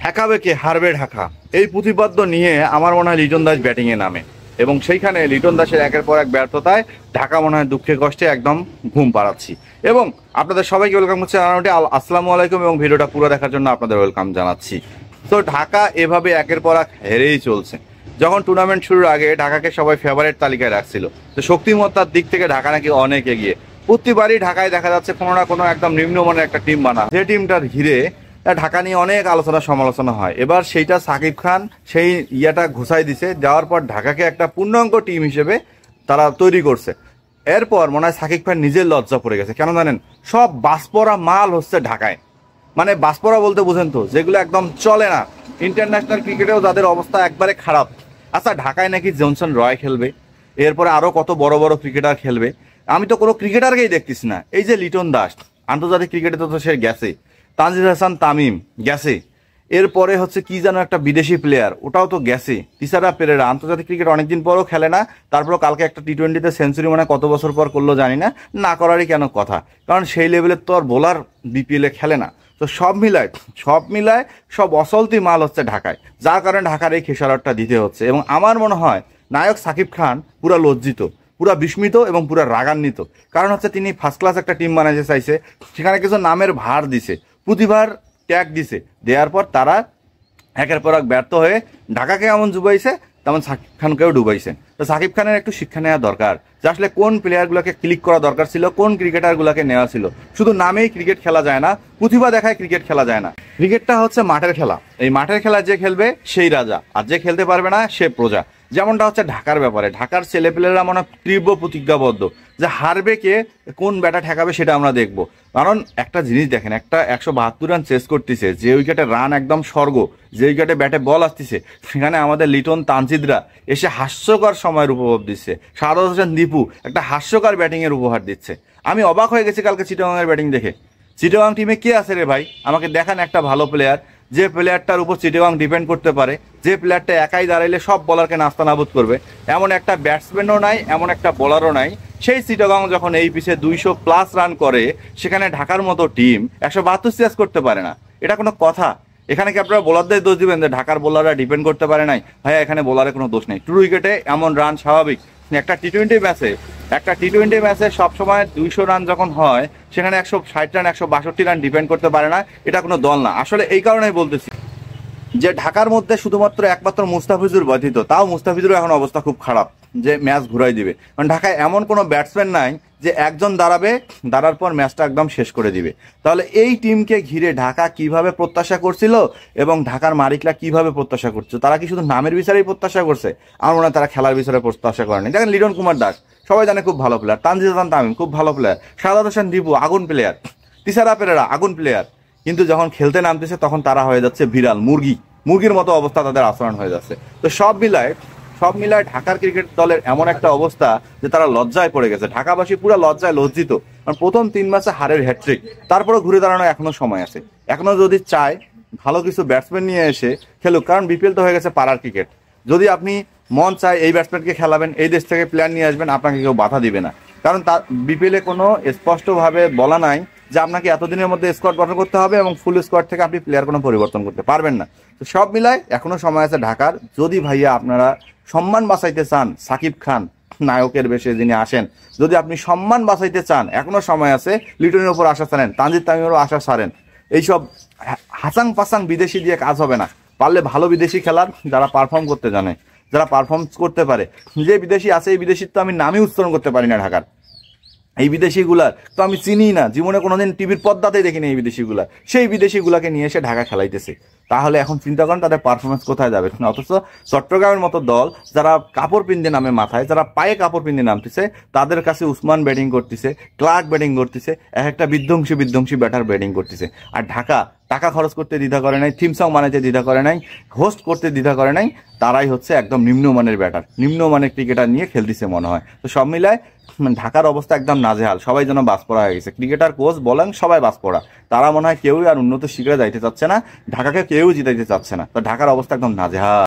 ঠেকাবে কে, হারবে ঢাকা, এই প্রতিপাদ্য নিয়ে আমার মনে হয় লিটন দাস ব্যাটিংয়ে নামে এবং সেইখানে লিটন দাসের একের পর এক ব্যর্থতায় ঢাকা মনে হয় দুঃখে কষ্টে একদম ঘুম পাড়াচ্ছি। এবং আপনাদের সবাইকে ওয়েলকাম করছি জানানোটি আসসালামু আলাইকুম, এবং ভিডিওটা পুরো দেখার জন্য আপনাদের ওয়েলকাম জানাচ্ছি। তো ঢাকা এভাবে একের পর এক হেরেই চলছে। যখন টুর্নামেন্ট শুরুর আগে ঢাকাকে সবাই ফেভারিট তালিকায় রাখছিল, তো শক্তিমত্তার দিক থেকে ঢাকা নাকি অনেক এগিয়ে। প্রতিবারই ঢাকায় দেখা যাচ্ছে কোনো না কোনো একদম নিম্নমানের একটা টিম বানা, যে টিমটার ঘিরে ঢাকা নিয়ে অনেক আলোচনা সমালোচনা হয়। এবার সেইটা সাকিব খান সেই ইয়াটা ঘুষাই দিছে, যাওয়ার পর ঢাকাকে একটা পূর্ণাঙ্গ টিম হিসেবে তারা তৈরি করছে। এরপর মনে হয় সাকিব খান নিজের লজ্জা পড়ে গেছে। কেন জানেন? সব বাসপরা মাল হচ্ছে ঢাকায়, মানে বাসপরা বলতে বুঝেন তো, যেগুলো একদম চলে না। ইন্টারন্যাশনাল ক্রিকেটেও যাদের অবস্থা একবারে খারাপ। আচ্ছা, ঢাকায় নাকি জনসন রয় খেলবে, এরপরে আরও কত বড় বড় ক্রিকেটার খেলবে। আমি তো কোনো ক্রিকেটারকেই দেখতেছি না। এই যে লিটন দাস, আন্তর্জাতিক ক্রিকেটে তো সে গেছে, তানজিদ হাসান তামিম গেছে, এরপরে হচ্ছে কি যেন একটা বিদেশি প্লেয়ার, ওটাও তো গেছে। তিসারা পেরেরা আন্তর্জাতিক ক্রিকেট অনেকদিন পরও খেলে না, তারপরও কালকে একটা টি-20তে সেঞ্চুরি মানে কত বছর পর করলো জানি না, না করারই কেন কথা, কারণ সেই লেভেলের তো আর বোলার বিপিএলে খেলে না। তো সব মিলায় সব অসলতি মাল হচ্ছে ঢাকায়, যার কারণে ঢাকার এই খেসারতটা দিতে হচ্ছে। এবং আমার মনে হয় নায়ক সাকিব খান পুরা লজ্জিত, পুরা বিস্মিত এবং পুরা রাগান্বিত। কারণ হচ্ছে তিনি ফার্স্ট ক্লাস একটা টিম বানাইতে চাইছে, সেখানে কিছু নামের ভার দিছে, প্রতিভার ট্যাগ দিছে, দেওয়ার পর তারা একের পর এক ব্যর্থ হয়ে ঢাকাকে এমন ডুবাইছে, তেমন সাকিব খানকেও ডুবাইছে। তো সাকিব খানের একটু শিক্ষা নেওয়া দরকার, যে আসলে কোন প্লেয়ারগুলোকে ক্লিক করা দরকার ছিল, কোন ক্রিকেটারগুলোকে নেওয়া ছিল। শুধু নামেই ক্রিকেট খেলা যায় না, প্রতিভা দেখায় ক্রিকেট খেলা যায় না। ক্রিকেটটা হচ্ছে মাঠের খেলা, এই মাঠের খেলা যে খেলবে সেই রাজা, আর যে খেলতে পারবে না সে প্রজা। যেমনটা হচ্ছে ঢাকার ব্যাপারে, ঢাকার ছেলেপেলেরা মনে তীব্র প্রতিজ্ঞাবদ্ধ যে হারবে কে, কোন ব্যাটা ঠেকাবে সেটা আমরা দেখব। কারণ একটা জিনিস দেখেন, একটা 172 রান চেস করতেছে, যে উইকেটে রান একদম স্বর্গ, যে উইকেটে ব্যাটে বল আসতেছে, সেখানে আমাদের লিটন তানজিদরা এসে হাস্যকর সময়ের উপভোগ দিচ্ছে। শাহাদাত হোসেন দীপু একটা হাস্যকর ব্যাটিংয়ের উপহার দিচ্ছে। আমি অবাক হয়ে গেছি কালকে চিটাগাংয়ের ব্যাটিং দেখে। চিটাগাং টিমে কে আছে রে ভাই? আমাকে দেখান একটা ভালো প্লেয়ার, যে প্লেয়ারটার উপর চিটাগাং ডিপেন্ড করতে পারে, যে প্লেয়ারটা একাই দাঁড়াইলে সব বলারকে নাস্তানাবুদ করবে। এমন একটা ব্যাটসম্যানও নাই, এমন একটা বোলারও নাই। সেই চিটাগাং যখন এই পিছে 200+ রান করে, সেখানে ঢাকার মতো টিম 172 চেস করতে পারে না। এটা কোনো কথা? এখানে কি আপনারা বোলারদের দোষ দিবেন যে ঢাকার বোলাররা ডিপেন্ড করতে পারে নাই? ভাইয়া, এখানে বোলারের কোনো দোষ নেই। টু উইকেটে এমন রান স্বাভাবিক। একটা টি-20 ম্যাচে সবসময় 200 রান যখন হয়, সেখানে 160 রান 162 রান ডিপেন্ড করতে পারে না। এটা কোনো দল না। আসলে এই কারণেই বলতেছি যে ঢাকার মধ্যে শুধুমাত্র একমাত্র মুস্তাফিজুর ব্যতীত, তাও মুস্তাফিজুর এখন অবস্থা খুব খারাপ যে ম্যাচ ঘুরাই দিবে। কারণ ঢাকায় এমন কোনো ব্যাটসম্যান নাই যে একজন দাঁড়ার পর ম্যাচটা একদম শেষ করে দিবে। তাহলে এই টিমকে ঘিরে ঢাকা কিভাবে প্রত্যাশা করছিল এবং ঢাকার মালিকরা কিভাবে প্রত্যাশা করছে? তারা কি শুধু নামের বিচারেই প্রত্যাশা করছে? আমার মনে হয় তারা খেলার বিচারে প্রত্যাশা করেনি। দেখেন, লিটন কুমার দাস সবাই জানে খুব ভালো প্লেয়ার, তানজিদ হাসান তামিম খুব ভালো প্লেয়ার, শাহাদাত হোসেন দীপু আগুন প্লেয়ার, তিসারা পেরেরা আগুন প্লেয়ার, কিন্তু যখন খেলতে নামতেছে তখন তারা হয়ে যাচ্ছে বিড়াল, মুরগির মতো অবস্থা তাদের আচরণ হয়ে যাচ্ছে। তো সব মিলায় ঢাকার ক্রিকেট দলের এমন একটা অবস্থা যে তারা লজ্জায় পড়ে গেছে। ঢাকাবাসী পুরো লজ্জায় লজ্জিত। কারণ প্রথম 3 ম্যাচে হারের হ্যাট্রিক, তারপরে ঘুরে দাঁড়ানো এখনো সময় আছে। এখনো যদি চায় ভালো কিছু ব্যাটসম্যান নিয়ে এসে খেলুক, কারণ বিপিএল তো হয়ে গেছে পাড়ার ক্রিকেট। যদি আপনি মন চায় এই ব্যাটসম্যানকে খেলাবেন, এই দেশ থেকে প্লেয়ার নিয়ে আসবেন, আপনাকে কেউ বাধা দিবে না। কারণ তার বিপিএলে কোনো স্পষ্টভাবে বলা নাই যে আপনাকে এতদিনের মধ্যে স্কোয়াড গঠন করতে হবে এবং ফুল স্কোয়াড থেকে আপনি প্লেয়ার কোনো পরিবর্তন করতে পারবেন না। তো সব মিলায় এখনো সময় আছে ঢাকার। যদি ভাইয়া আপনারা সম্মান বাঁচাইতে চান, সাকিব খান নায়কের বেশে যিনি আসেন, যদি আপনি সম্মান বাঁচাইতে চান, এখনো সময় আছে। লিটনের উপর আশা ছাড়েন, তানজিদ তামিমেরও আশা ছাড়েন। এইসব হাসাং পাসাং বিদেশি দিয়ে কাজ হবে না। পারলে ভালো বিদেশি খেলার, যারা পারফর্ম করতে জানে, যারা পারফর্ম করতে পারে। যে বিদেশি আছে, এই বিদেশির তো আমি নামই উচ্চারণ করতে পারি না ঢাকার। এই বিদেশিগুলার তো আমি চিনি না, জীবনে কোনোদিন টিভির পর্দাতেই দেখিনি এই বিদেশিগুলা। সেই বিদেশিগুলাকে নিয়ে এসে ঢাকা খেলাইতেছে। তাহলে এখন চিন্তা করেন তাদের পারফরমেন্স কোথায় যাবে। অথচ চট্টগ্রামের মতো দল, যারা কাপড় পিন্দে নামে মাথায়, যারা পায়ে কাপড় পিন্দে নামতেছে, তাদের কাছে উসমান ব্যাটিং করতেছে, ক্লার্ক ব্যাটিং করতেছে, একটা বিধ্বংসী ব্যাটার ব্যাটিং করতেছে। আর ঢাকা টাকা খরচ করতে দ্বিধা করে নাই, থিম সং বানাইতে দ্বিধা করে নাই, হোস্ট করতে দ্বিধা করে নাই। তারাই হচ্ছে একদম নিম্নমানের ব্যাটার, নিম্নমানের ক্রিকেটার নিয়ে খেলতেছে মনে হয়। তো সব মিলায় ঢাকার অবস্থা একদম নাজেহাল। সবাই যেন বাজপড়া হয়ে গেছে, ক্রিকেটার, কোচ বলেন সবাই বাজপড়া। তারা মনে হয় কেউই আর উন্নত শিখরে যাইতে চাচ্ছে না, ঢাকাকে কেউ জিতাইতে চাচ্ছে না। তো ঢাকার অবস্থা একদম নাজেহাল।